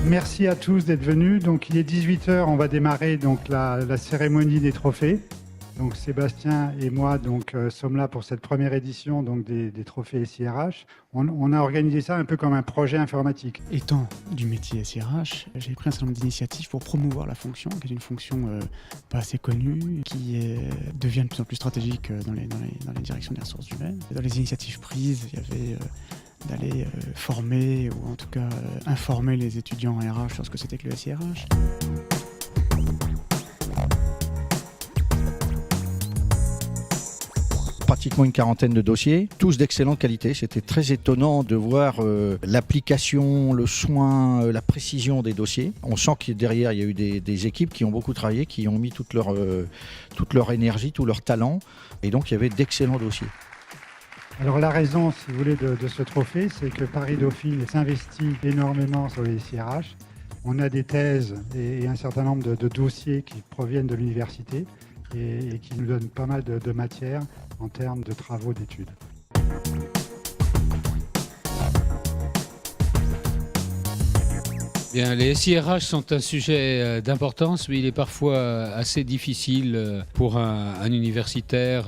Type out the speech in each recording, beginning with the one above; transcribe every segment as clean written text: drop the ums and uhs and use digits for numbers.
Merci à tous d'être venus. Donc, il est 18 h, on va démarrer donc, la cérémonie des trophées. Donc, Sébastien et moi sommes là pour cette première édition des trophées SIRH. On a organisé ça un peu comme un projet informatique. Étant du métier SIRH, j'ai pris un certain nombre d'initiatives pour promouvoir la fonction, qui est une fonction pas assez connue, qui devient de plus en plus stratégique dans les directions des ressources humaines. Dans les initiatives prises, il y avait d'aller former ou en tout cas informer les étudiants en RH sur ce que c'était que le SIRH. Pratiquement une quarantaine de dossiers, tous d'excellente qualité. C'était très étonnant de voir l'application, le soin, la précision des dossiers. On sent que derrière, il y a eu des équipes qui ont beaucoup travaillé, qui ont mis toute leur énergie, tout leur talent. Et donc, il y avait d'excellents dossiers. Alors la raison, si vous voulez, de ce trophée, c'est que Paris Dauphine s'investit énormément sur les SIRH. On a des thèses et un certain nombre de dossiers qui proviennent de l'université et qui nous donnent pas mal de matière en termes de travaux d'études. Bien, les SIRH sont un sujet d'importance, mais il est parfois assez difficile pour un universitaire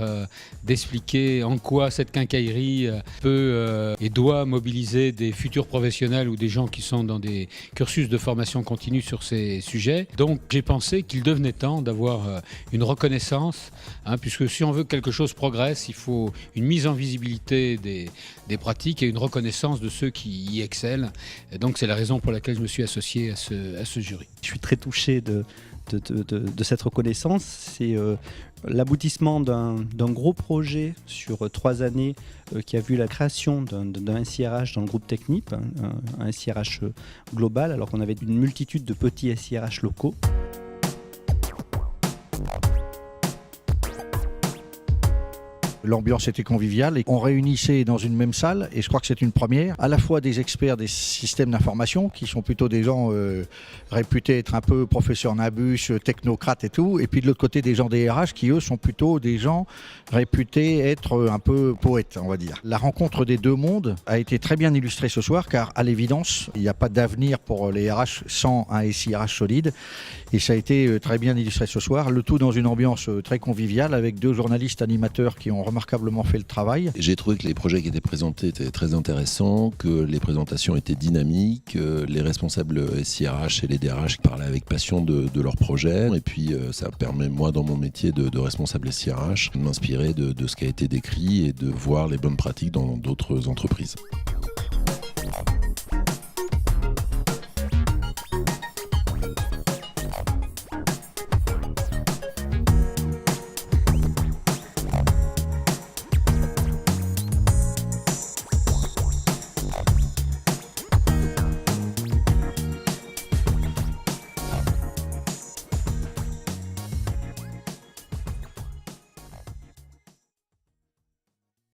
d'expliquer en quoi cette quincaillerie peut et doit mobiliser des futurs professionnels ou des gens qui sont dans des cursus de formation continue sur ces sujets. Donc j'ai pensé qu'il devenait temps d'avoir une reconnaissance, puisque si on veut que quelque chose progresse, il faut une mise en visibilité des pratiques et une reconnaissance de ceux qui y excellent. Et donc c'est la raison pour laquelle je me suis associé à ce jury. Je suis très touché de cette reconnaissance. C'est l'aboutissement d'un gros projet sur 3 années qui a vu la création d'un SIRH dans le groupe Technip, un SIRH global, alors qu'on avait une multitude de petits SIRH locaux. L'ambiance était conviviale et on réunissait dans une même salle, et je crois que c'est une première, à la fois des experts des systèmes d'information qui sont plutôt des gens réputés être un peu professeurs Nabus, technocrates et tout, et puis de l'autre côté des gens des RH qui eux sont plutôt des gens réputés être un peu poètes, on va dire. La rencontre des deux mondes a été très bien illustrée ce soir, car à l'évidence il n'y a pas d'avenir pour les RH sans un SIRH solide, et ça a été très bien illustré ce soir, le tout dans une ambiance très conviviale avec 2 journalistes animateurs qui ont remarquablement fait le travail. J'ai trouvé que les projets qui étaient présentés étaient très intéressants, que les présentations étaient dynamiques, les responsables SIRH et les DRH parlaient avec passion de leurs projets, et puis ça permet, moi dans mon métier de responsable SIRH, de m'inspirer de ce qui a été décrit et de voir les bonnes pratiques dans d'autres entreprises.